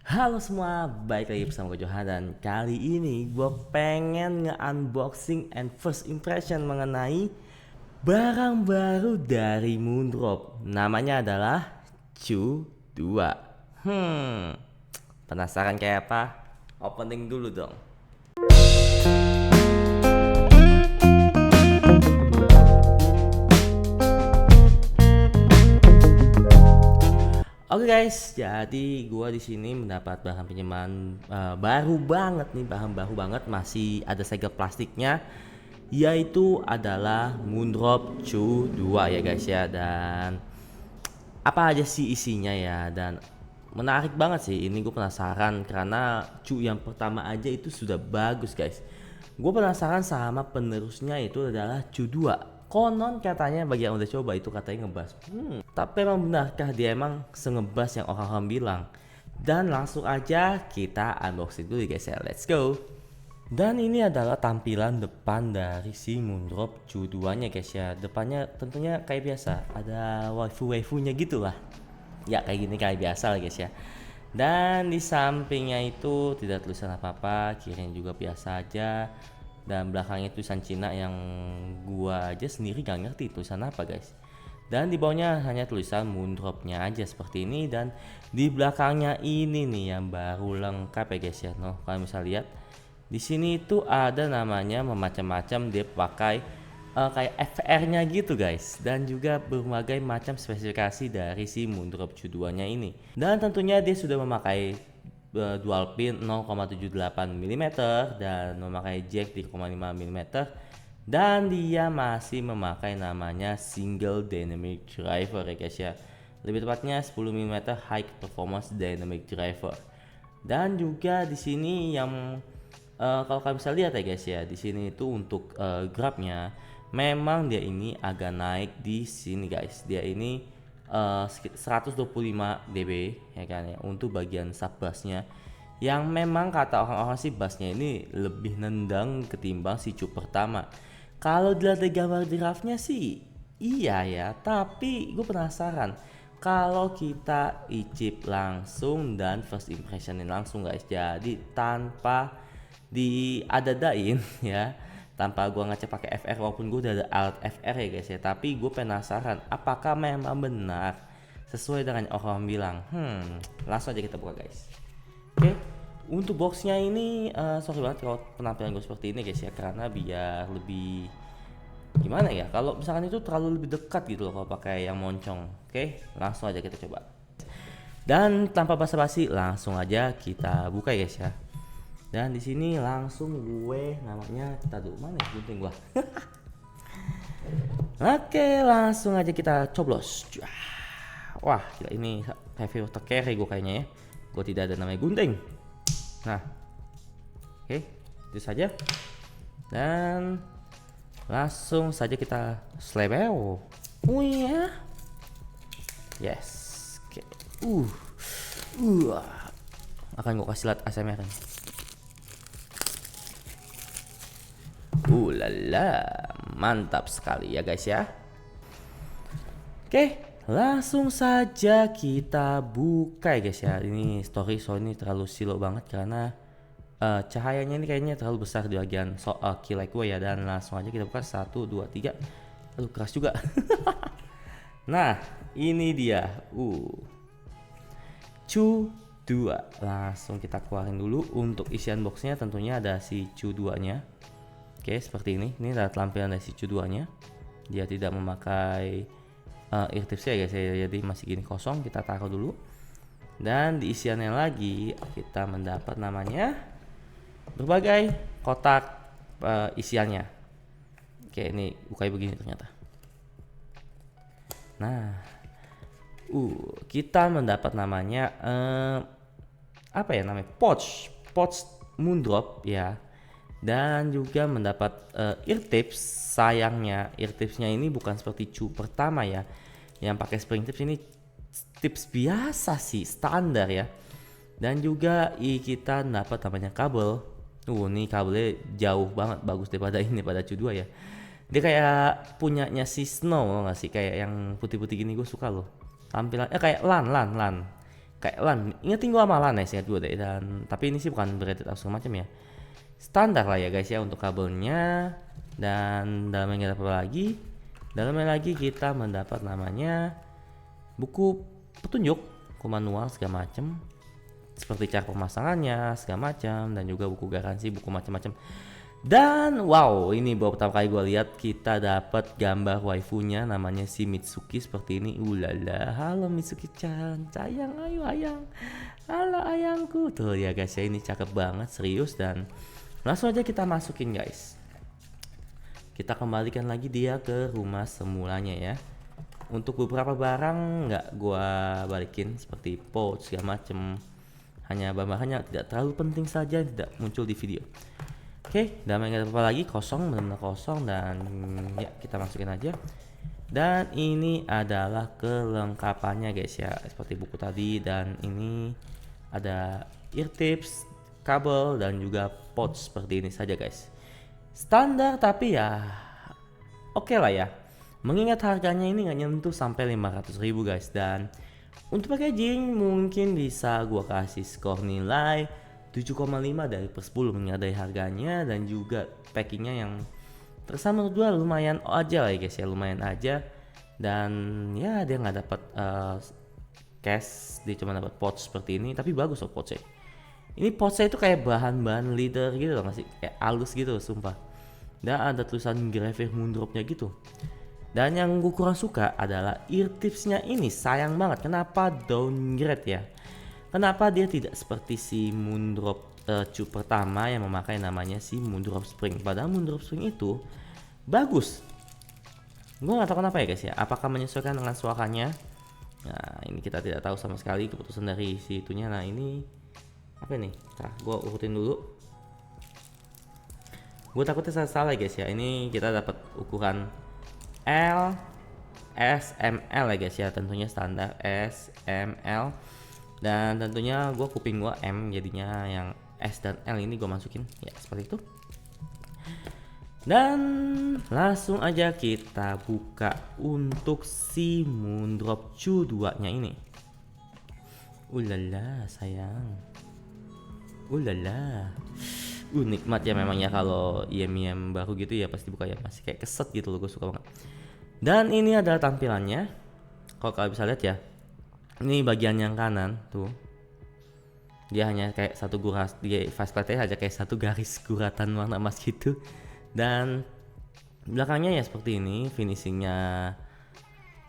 Halo semua, balik lagi bersama gue Johan dan kali ini gue pengen nge-unboxing and first impression mengenai barang baru dari Moondrop. Namanya adalah Chu 2. Penasaran kayak apa? Opening dulu dong. Oke guys, jadi gua di sini mendapat bahan pinjaman baru banget nih, bahan baru banget, masih ada segel plastiknya, yaitu adalah Moondrop Chu 2 ya guys ya. Dan apa aja sih isinya ya, dan menarik banget sih ini, gue penasaran karena Chu yang pertama aja itu sudah bagus guys. Gue penasaran sama penerusnya, itu adalah Chu 2. Konon katanya bagi yang udah coba itu katanya ngebas. Tapi emang benarkah dia emang sengebas yang orang-orang bilang? Dan langsung aja kita unboxing dulu guys ya, let's go. Dan ini adalah tampilan depan dari si Moondrop Chu 2 nya guys ya. Depannya tentunya kayak biasa, ada waifu-waifunya gitu lah. Ya kayak gini kayak biasa lah guys ya. Dan di sampingnya itu tidak tulisan apa-apa, kirinya juga biasa aja. Dan belakangnya tulisan Cina yang gua aja sendiri gak ngerti tulisan apa guys. Dan di bawahnya hanya tulisan Moondropnya aja seperti ini. Dan di belakangnya ini nih yang baru lengkap ya guys ya. Noh, kalian bisa lihat di sini itu ada namanya macam-macam, dia pakai kayak FR-nya gitu guys, dan juga berbagai macam spesifikasi dari si Moondrop Chu 2-nya ini. Dan tentunya dia sudah memakai dual pin 0,78 mm dan memakai jack 3,5 mm, dan dia masih memakai namanya single dynamic driver ya guys ya. Lebih tepatnya 10 mm high performance dynamic driver. Dan juga di sini yang kalau kalian bisa lihat ya guys ya, di sini itu untuk grabnya memang dia ini agak naik di sini guys. Dia ini 125 dB ya kan ya untuk bagian sub bassnya, yang memang kata orang-orang sih bassnya ini lebih nendang ketimbang si Chu pertama. Kalau dilihat dari gambar draftnya sih iya ya, tapi gue penasaran kalau kita icip langsung dan first impressionin langsung guys. Jadi tanpa diadadain ya, tanpa gua ngecek pakai FR, walaupun gua udah ada alat FR ya guys ya, tapi gue penasaran apakah memang benar sesuai dengan orang bilang. Langsung aja kita buka guys. Oke, untuk boxnya ini sorry banget kalau penampilan gue seperti ini guys ya, karena biar lebih gimana ya, kalau misalkan itu terlalu lebih dekat gitu loh kalau pakai yang moncong. Oke, langsung aja kita coba. Dan tanpa basa-basi langsung aja kita buka ya guys ya. Dan di sini langsung gue namanya kita dulu, mana ya gunting gua. Oke, langsung aja kita coblos. Wah, gila, ini review terkere gue kayaknya ya. Gue tidak ada namanya gunting. Nah, oke, itu saja. Dan langsung saja kita slebeo. Ya. Yes. Oke. Akan gue kasih lihat ASMR nih. Lala, mantap sekali ya guys ya. Oke, langsung saja kita buka ya guys ya. Ini story so ini terlalu silo banget karena cahayanya ini kayaknya terlalu besar di bagian keylight gue ya. Dan langsung aja kita buka 1, 2, 3. Aduh, keras juga. Nah, ini dia. Chu 2. Langsung kita keluarin dulu. Untuk isian boxnya tentunya ada si Chu 2-nya. Oke, seperti ini. Ini adalah tampilan dari si Chu 2-nya. Dia tidak memakai ear tips ya guys ya, jadi masih gini kosong. Kita taruh dulu. Dan di isiannya lagi kita mendapat namanya berbagai kotak isiannya. Oke, ini bukai begini ternyata. Nah, kita mendapat namanya apa ya namanya, pouch Moondrop ya. Dan juga mendapat ear tips. Sayangnya ear tipsnya ini bukan seperti Chu pertama ya, yang pakai spring tips. Ini tips biasa sih, standar ya. Dan juga kita dapat namanya kabel. Ini kabelnya jauh banget bagus daripada ini, pada Chu 2 ya. Dia kayak punyanya si Snow nggak sih, kayak yang putih-putih gini, gue suka loh tampilannya, kayak lan kayak LAN. Ingetin gua sama LAN ya, seingat gua deh. Dan tapi ini sih bukan braided atau semacam ya. Standar lah ya guys ya untuk kabelnya. Dan dalamnya kita apa lagi? Dalamnya lagi kita mendapat namanya buku petunjuk, buku manual segala macam. Seperti cara pemasangannya segala macam, dan juga buku garansi, buku macam-macam. Dan wow, ini baru pertama kali gue lihat kita dapat gambar waifunya namanya si Mitsuki seperti ini. Ulala, halo Mitsuki-chan, sayang, ayo ayang, halo ayangku. Tuh ya guys ya, ini cakep banget, serius. Dan langsung aja kita masukin guys. Kita kembalikan lagi dia ke rumah semulanya ya. Untuk beberapa barang nggak gua balikin seperti pouch segala macem, hanya bahan-bahannya tidak terlalu penting saja, tidak muncul di video. Oke, dan nggak ada apa lagi, kosong, benar-benar kosong. Dan ya kita masukin aja. Dan ini adalah kelengkapannya guys ya, seperti buku tadi. Dan ini ada ear tips, kabel, dan juga pouch seperti ini saja guys. Standar tapi ya oke lah ya. Mengingat harganya ini nggak nyentuh sampai 500.000 guys. Dan untuk packaging mungkin bisa gua kasih skor nilai 7,5 dari per 10 mengingat dari harganya dan juga packingnya yang terasa menurut gua lumayan aja lah ya guys ya, lumayan aja. Dan ya dia nggak dapat case, dia cuma dapat pouch seperti ini, tapi bagus loh pouchnya. Ini pouchnya itu kayak bahan-bahan leather gitu loh, masih kayak halus gitu loh, sumpah. Dan ada tulisan grafir moondropnya gitu. Dan yang gue kurang suka adalah ear tipsnya ini, sayang banget. Kenapa downgrade ya? Kenapa dia tidak seperti si Moondrop Chu pertama yang memakai namanya si Moondrop Spring? Padahal Moondrop Spring itu bagus. Gue gak tahu kenapa ya guys ya. Apakah menyesuaikan dengan suaranya? Nah ini kita tidak tahu sama sekali keputusan dari si itunya. Nah ini apa nih? Nah, gue urutin dulu. Gue takutnya salah guys ya. Ini kita dapat ukuran L, S, ML ya guys ya. Tentunya standar S, ML. Dan tentunya gue kuping gue M, jadinya yang S dan L ini gue masukin ya seperti itu. Dan langsung aja kita buka untuk si Moondrop Chu 2 nya ini. Ulala sayang, ulala, nikmat ya memang ya kalau IM baru gitu ya, pasti buka ya, masih kayak keset gitu loh, gue suka banget. Dan ini adalah tampilannya. Kalau kalian bisa lihat ya, ini bagian yang kanan tuh, dia hanya kayak satu guras, dia faceplate aja kayak satu garis guratan warna emas gitu. Dan belakangnya ya seperti ini, finishingnya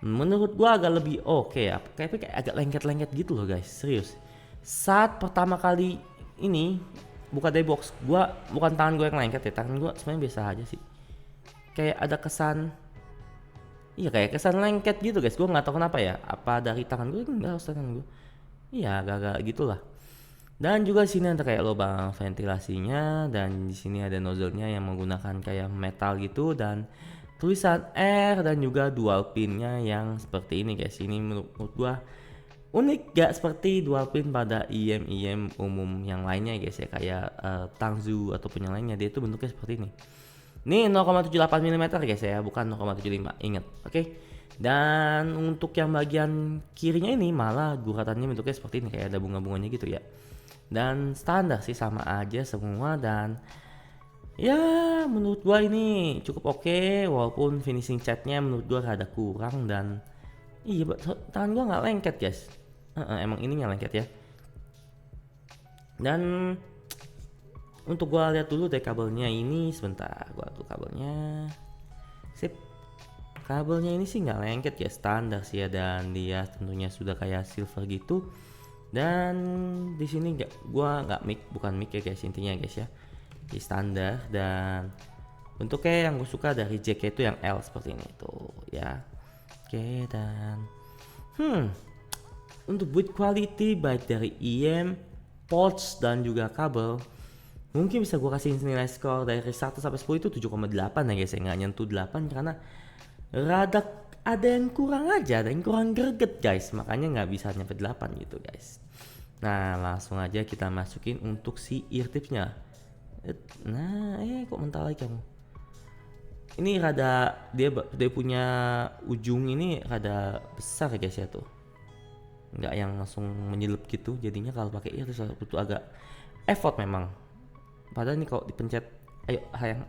menurut gua agak lebih oke ya, kayak agak lengket-lengket gitu loh guys, serius. Saat pertama kali ini buka dari box, gua bukan tangan gua yang lengket ya, tangan gua sebenarnya biasa aja sih, kayak ada kesan. Iya kayak kesan lengket gitu guys, gue nggak tahu kenapa ya, apa dari tangan gue, nggak harus tangan gue. Iya agak-agak gitulah. Dan juga di sini ada kayak lubang ventilasinya, dan di sini ada nozzle-nya yang menggunakan kayak metal gitu, dan tulisan R, dan juga dual pinnya yang seperti ini guys. Ini menurut gue unik, gak seperti dual pin pada IM umum yang lainnya guys ya, kayak Tangzu ataupun yang lainnya, dia itu bentuknya seperti ini. Ini 0,78 mm guys ya, bukan 0,75, ingat, oke? Dan untuk yang bagian kirinya ini malah guratannya bentuknya seperti ini, kayak ada bunga-bunganya gitu ya. Dan standar sih, sama aja semua. Dan ya menurut gua ini cukup oke, walaupun finishing catnya menurut gua rada kurang. Dan iya tangan gua nggak lengket guys, emang ini nggak lengket ya. Dan untuk gua lihat dulu deh kabelnya ini, sebentar gua tuh kabelnya. Sip. Kabelnya ini sih nggak lengket ya, standar sih ya, dan dia tentunya sudah kayak silver gitu. Dan di sini gua nggak mic, bukan mic ya guys intinya guys ya. Di standar, dan bentuknya yang gue suka dari jack itu yang L seperti ini tuh ya. Oke, dan untuk build quality baik dari IM, ports dan juga kabel, mungkin bisa gue kasih nilai skor dari 1 sampai 10 itu 7,8 ya guys ya, nggak nyentuh 8 karena rada ada yang kurang aja, ada yang kurang greget guys, makanya nggak bisa nyampe 8 gitu guys. Nah langsung aja kita masukin untuk si ear tipsnya. Nah kok mental lagi kamu. Ini rada dia punya ujung ini rada besar ya guys ya tuh. nggak yang langsung menyelip gitu, jadinya kalau pakai ear itu agak effort memang. Padahal ini kalau dipencet ayo sayang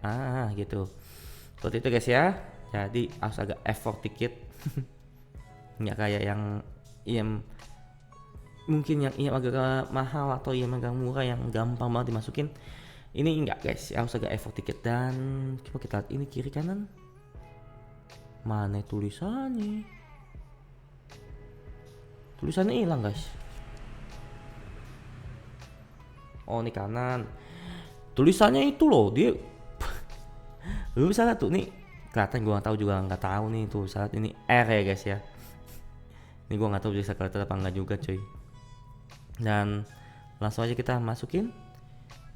gitu seperti itu guys ya, jadi harus agak effort dikit. Nggak kayak yang IM, mungkin yang IM agak mahal atau IM agak murah yang gampang banget dimasukin. Ini enggak guys, harus agak effort dikit. Dan coba kita lihat ini kiri kanan, mana tulisannya hilang guys. Oh ini kanan, tulisannya itu loh dia. Lu bisa lihat tuh nih, kelihatan gua nggak tahu nih tuh saat ini R ya guys ya. Ini gua nggak tahu bisa kelihatan apa enggak juga coy. Dan langsung aja kita masukin.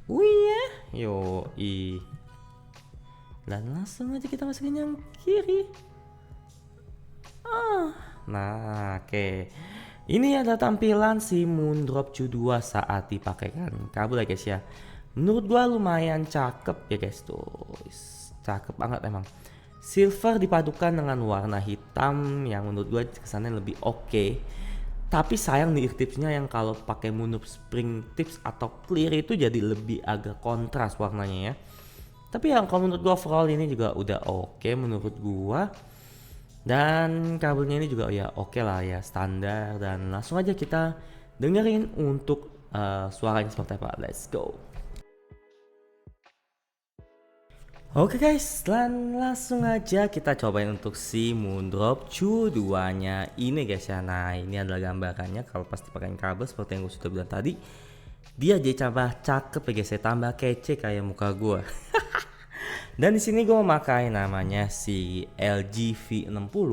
Wih ya, dan langsung aja kita masukin yang kiri. Nah oke. Ini ada tampilan si Moondrop Q2 saat dipakaikan kabel ya guys ya. Menurut gua lumayan cakep ya guys tuh. Cakep banget emang. Silver dipadukan dengan warna hitam yang menurut gua kesannya lebih oke. Tapi sayang nih tipsnya yang kalau pakai Moondrop Spring Tips atau Clear itu jadi lebih agak kontras warnanya ya. Tapi yang kalau menurut gua overall ini juga udah oke menurut gua. Dan kabelnya ini juga ya oke lah ya, standar. Dan langsung aja kita dengerin untuk suaranya seperti apa. Let's go. Oke guys, dan langsung aja kita cobain untuk si Moondrop Q2 nya ini guys ya. Nah ini adalah gambarannya kalau pas dipakai kabel seperti yang gue sudah bilang tadi. Dia jadi tambah cakep ya guys ya, tambah kece kayak muka gue. Dan di sini gue memakai namanya si LG V60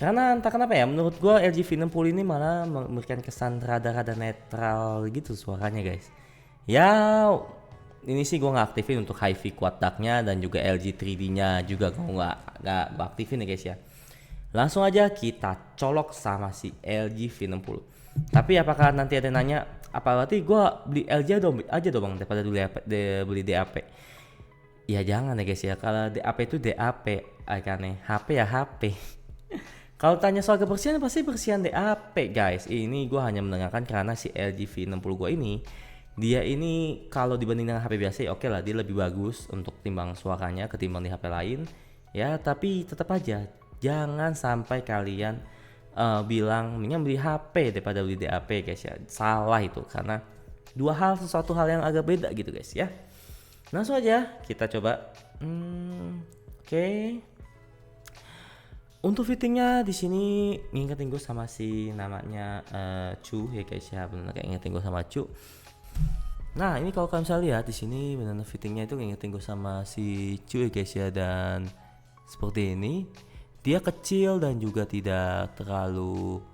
karena entah kenapa ya, menurut gue LG V60 ini malah memberikan kesan rada-rada netral gitu suaranya guys. Ya ini sih gue nggak aktifin untuk HiFi quad DAC-nya dan juga LG 3D-nya juga gue nggak aktifin ya guys ya. Langsung aja kita colok sama si LG V60. Tapi apakah nanti ada nanya apa berarti gue beli LG aja dong bang daripada beli DAP? Ya jangan ya guys ya, kalau DAP itu DAP akannya, HP ya HP. Kalau tanya soal kebersihan pasti bersihan DAP guys. Ini gue hanya mendengarkan karena si LG V60 gue ini, dia ini kalau dibanding dengan HP biasa ya oke lah, dia lebih bagus untuk timbang suaranya ketimbang di HP lain. Ya tapi tetap aja jangan sampai kalian bilang mendingan beli HP daripada beli DAP guys ya. Salah itu, karena sesuatu hal yang agak beda gitu guys ya. Langsung aja kita coba. Oke. Untuk fittingnya di sini ngingetin gue sama si namanya Cu ya guys ya, benar kayak ngingetin gue sama Cu. Nah ini kalau kalian bisa lihat di sini benar fittingnya itu ngingetin gue sama si Cu ya guys ya, dan seperti ini dia kecil dan juga tidak terlalu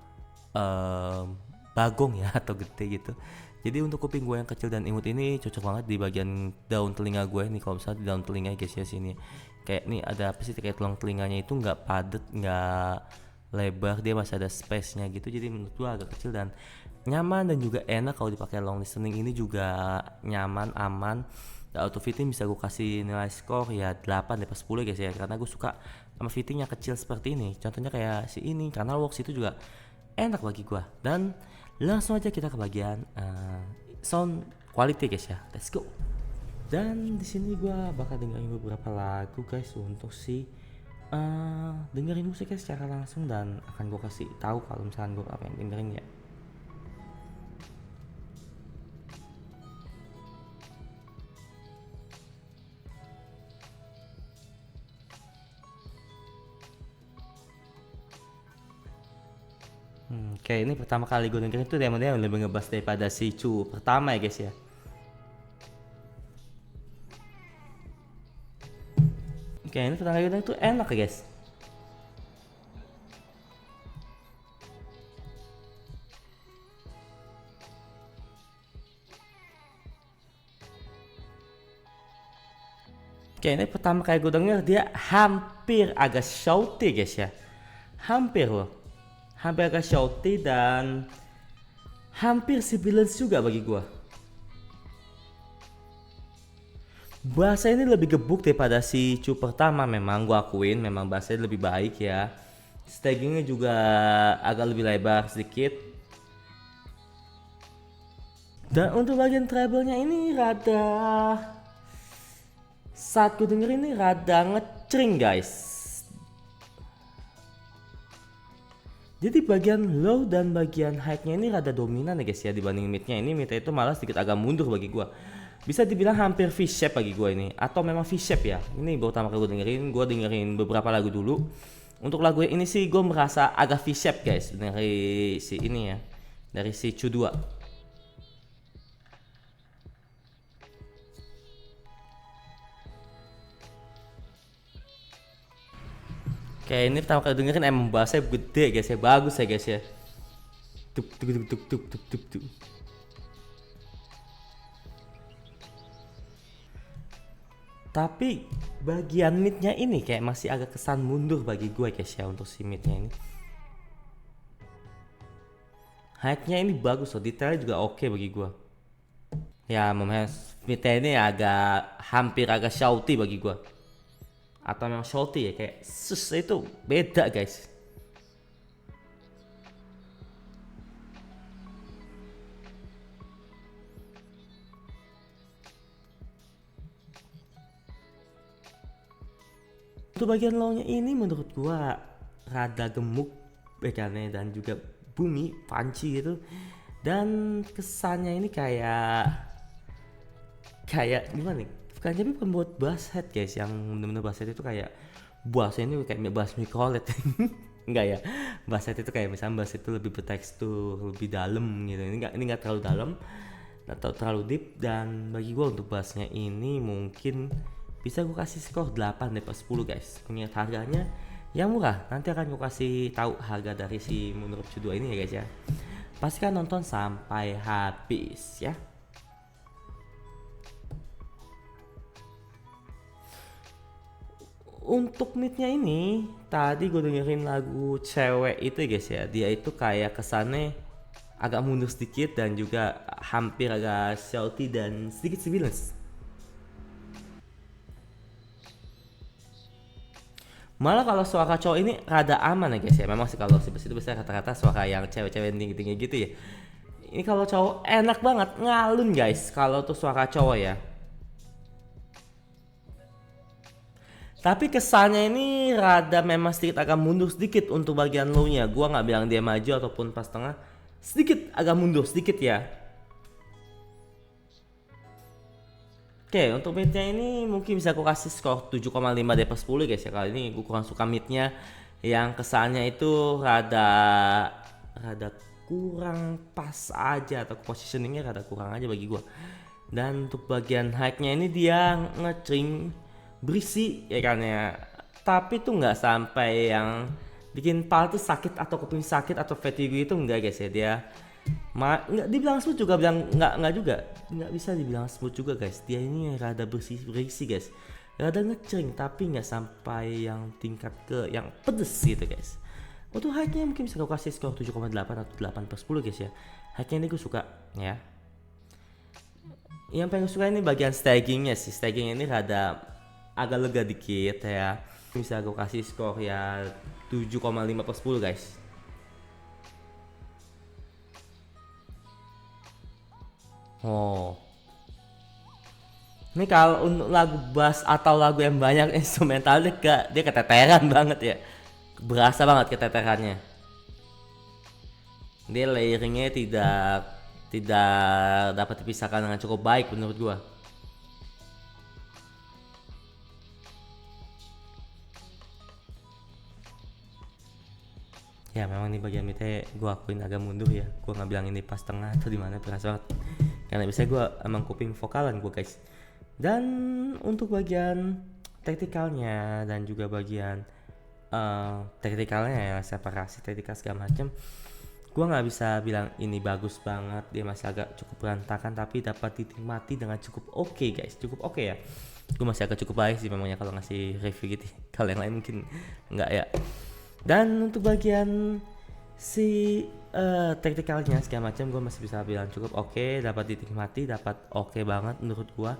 bagong ya atau gede gitu. Jadi untuk kuping gue yang kecil dan imut ini cocok banget di bagian daun telinga gue nih. Kalau misalnya di daun telinga guys ya sini, kayak nih ada apa sih, kayak tulang telinganya itu nggak padat, nggak lebar, dia masih ada space-nya gitu. Jadi menurut gue agak kecil dan nyaman dan juga enak kalau dipakai long listening. Ini juga nyaman, aman. Dan auto fitting bisa gue kasih nilai skor ya 8 dari 10 guys ya, karena gue suka sama fittingnya kecil seperti ini. Contohnya kayak si ini, karena works itu juga enak bagi gue. Dan langsung aja kita ke bagian sound quality guys ya, let's go. Dan di sini gue bakal dengerin beberapa lagu guys untuk si dengerin musiknya secara langsung, dan akan gue kasih tahu kalau misalkan gue apa yang dengerin ya. Oke, ini pertama kali gue dengerin itu dia lebih ngebas daripada si Cu pertama ya guys ya. Oke, ini pertama kali gue dengerin itu enak ya guys. Oke, ini pertama kali gue denger dia hampir agak shouty guys ya. Hampir loh. Hampir agak shouty dan hampir sibilance juga bagi gua. Bahasa ini lebih gebuk daripada si Cu pertama, memang gua akuin memang bahasanya lebih baik ya. Stagingnya juga agak lebih lebar sedikit. Dan untuk bagian treble-nya ini rada, saat gue denger ini rada ngecring guys. Jadi bagian low dan bagian high-nya ini rada dominan ya guys ya dibanding mid-nya. Ini mid-nya itu malah sedikit agak mundur bagi gua. Bisa dibilang hampir V-shape bagi gua ini, atau memang V-shape ya. Ini pertama kali gua dengerin beberapa lagu dulu. Untuk lagu ini sih gua merasa agak V-shape guys dari si ini ya. Dari si Chu 2. Kayak ini pertama kali dengerin emang bassnya gede guys ya, bagus ya guys ya. Tuk tuk tuk tuk tuk tuk tuk tuk. Tapi bagian midnya ini kayak masih agak kesan mundur bagi gue guys ya untuk si midnya ini. High-nya ini bagus loh, detailnya juga oke bagi gue. Ya memang midnya ini agak hampir agak shouty bagi gue. Atau memang shouty ya kayak sus itu beda guys. Untuk bagian low-nya ini menurut gua rada gemuk bagiannya dan juga bumi punchy gitu. Dan kesannya ini kayak gimana nih? Bukan jadi pembuat bass head guys, yang bener-bener bass head itu kayak bassnya ini kayak bass microlet. Enggak ya, bass head itu kayak misalnya bass itu lebih bertekstur, lebih dalam gitu. Ini enggak terlalu dalam atau terlalu deep. Dan bagi gua untuk bassnya ini mungkin bisa gue kasih skor 8 dari 10 guys. Mengingat harganya yang murah. Nanti akan gue kasih tahu harga dari si Moonroof Chu 2 ini ya guys ya. Pastikan nonton sampai habis ya. Untuk midnya ini tadi gue dengerin lagu cewek itu guys ya. Dia itu kayak kesannya agak mundur sedikit dan juga hampir agak shouty dan sedikit sibilance. Malah kalau suara cowok ini rada aman ya guys ya. Memang sih kalau si itu biasanya kata-kata suara yang cewek-cewek tinggi-tinggi gitu ya. Ini kalau cowok enak banget ngalun guys kalau tuh suara cowok ya. Tapi kesannya ini rada memang sedikit agak mundur sedikit untuk bagian low-nya. Gua nggak bilang dia maju ataupun pas tengah. Sedikit agak mundur sedikit ya. Oke, untuk midnya ini mungkin bisa aku kasih skor 7,5 dari 10 guys ya. Kali ini gue kurang suka midnya yang kesannya itu rada kurang pas aja, atau positioningnya rada kurang aja bagi gue. Dan untuk bagian high-nya ini dia ngecring berisi ya kan ya. Tapi tuh nggak sampai yang bikin pal tuh sakit atau kuping sakit atau fatigue itu enggak guys ya. Dia nggak dibilang smooth juga, bilang nggak juga, nggak bisa dibilang smooth juga guys. Dia ini rada berisi guys, rada ngecering tapi nggak sampai yang tingkat ke yang pedes gitu guys. Untuk high-nya mungkin bisa gue kasih skor 7,8 atau 8/10 guys ya. High-nya ini gue suka ya. Yang paling suka ini bagian staggingnya sih. Stagging ini rada agak lega dikit ya. Bisa gue kasih skor ya 7,5/10 guys. Oh, ini kalau untuk lagu bass atau lagu yang banyak instrumental dia keteteran banget ya, berasa banget keteterannya. Dia layeringnya tidak dapat dipisahkan dengan cukup baik menurut gua. Ya memang nih bagian midnya gue akuin agak mundur ya. Gue nggak bilang ini pas tengah atau dimana, berasa banget. Karena biasanya gue emang kuping vokalan gue guys. Dan untuk bagian taktikalnya dan juga bagian taktikalnya ya, separasi taktikal segala macam, gue nggak bisa bilang ini bagus banget. Dia masih agak cukup berantakan tapi dapat dinikmati dengan cukup oke guys, cukup oke ya. Gue masih agak cukup baik sih memangnya kalau ngasih review gitu. Kalau yang lain mungkin nggak ya. Dan untuk bagian si taktikalnya segala macam gue masih bisa bilang cukup oke, dapat dinikmati, dapat oke banget menurut gue.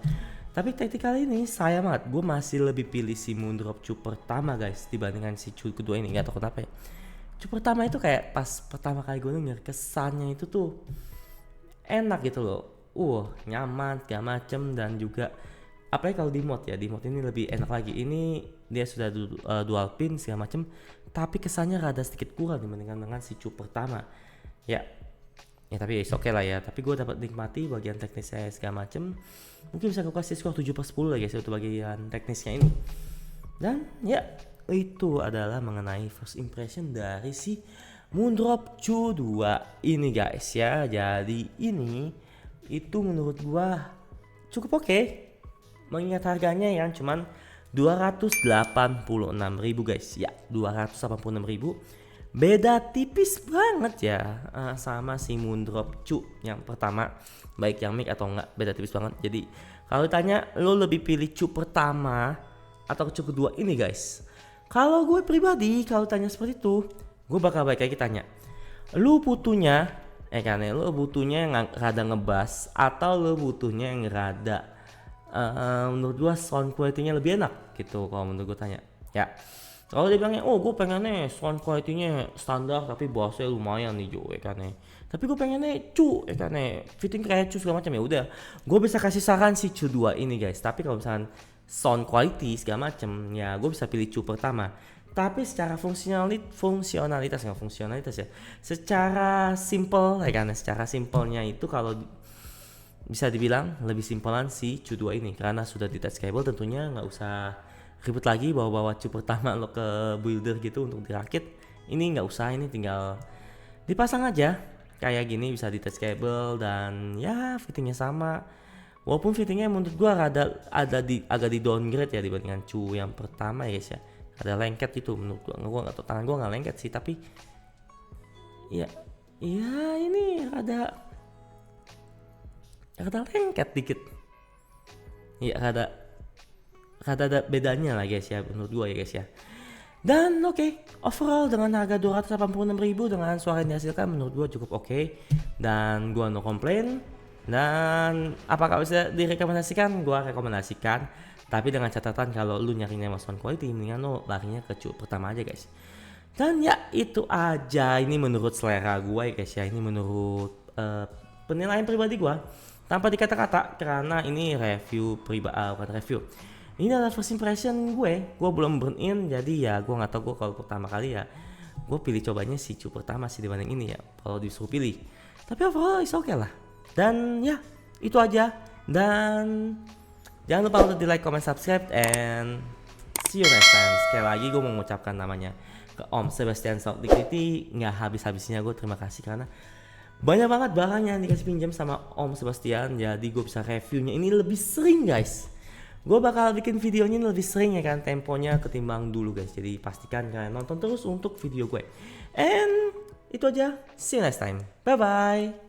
Tapi taktikal ini sayang banget, gue masih lebih pilih si Moonroof Chu pertama guys dibandingkan si Chu kedua ini. Gak tau kenapa ya. Chu pertama itu kayak pas pertama kali gue denger kesannya itu tuh enak gitu loh. nyaman segala macem. Dan juga apalagi kalau di mod ini lebih enak lagi. Ini dia sudah dual pin segala macem, tapi kesannya rada sedikit kurang dibandingkan dengan si Cu pertama ya. Tapi oke lah ya. Tapi gue dapat nikmati bagian teknisnya segala macem. Mungkin bisa gue kasih skor 7/10 lah guys untuk bagian teknisnya ini. Dan ya, itu adalah mengenai first impression dari si Moondrop Cu 2 ini guys ya. Jadi ini itu menurut gua cukup oke. Mengingat harganya yang cuman 286.000 guys ya, 286.000. Beda tipis banget ya sama si Moondrop Cu yang pertama, baik yang mic atau enggak, beda tipis banget. Jadi kalau ditanya lo lebih pilih Cu pertama atau Cu kedua ini guys, kalau gue pribadi kalau tanya seperti itu, gue bakal balik lagi tanya, lu butuhnya lu butuhnya yang rada ngebas atau lu butuhnya yang rada menurut gue sound quality-nya lebih enak gitu. Kalau menurut gue tanya ya, kalau dia bilangnya gue pengennya sound quality-nya standar tapi bassnya lumayan nih Jo tapi gue pengennya Cu fitting kayak Cu segala macam, ya udah gue bisa kasih saran si Cu 2 ini guys. Tapi kalau misalkan sound quality segala macem ya, gue bisa pilih Cu pertama. Tapi secara fungsionalitas ya, secara simple secara simpelnya itu kalau bisa dibilang lebih simpelan si Cu 2 ini, karena sudah detach cable. Tentunya nggak usah ribet lagi bawa Cu pertama lo ke builder gitu untuk dirakit. Ini nggak usah, ini tinggal dipasang aja kayak gini, bisa detach cable dan ya fittingnya sama. Walaupun fittingnya menurut gua agak di downgrade ya dibandingkan Cu yang pertama ya guys ya. Ada lengket itu menurut gua nggak tahu, tangan gua nggak lengket sih, tapi ya ini ada lengket dikit ya, ada bedanya lah guys ya menurut gua ya guys ya. Dan overall dengan harga 286.000 dengan suara yang dihasilkan menurut gua cukup oke. Dan gua no complain. Dan apakah bisa direkomendasikan? Gua rekomendasikan, tapi dengan catatan kalau lu nyarinya sound quality, mendingan lu larinya ke Cu pertama aja guys. Dan ya itu aja, ini menurut selera gue guys ya, ini menurut penilaian pribadi gue tanpa dikata-kata, karena ini review bukan review, ini adalah first impression gue belum burn in. Jadi ya gue nggak tahu, gue kalau pertama kali ya gue pilih cobanya si Cu pertama sih dibanding ini ya kalau disuruh pilih. Tapi overall is oke lah. Dan ya itu aja, dan jangan lupa untuk di like, comment, subscribe, and see you next time. Sekali lagi gue mau mengucapkan namanya ke Om Sebastian Sound Liquidity, nggak habis-habisnya gue terima kasih karena banyak banget barang yang dikasih pinjam sama Om Sebastian. Jadi gue bisa reviewnya ini lebih sering guys. Gue bakal bikin videonya lebih sering ya kan, temponya ketimbang dulu guys. Jadi pastikan kalian nonton terus untuk video gue. And itu aja, see you next time, bye bye.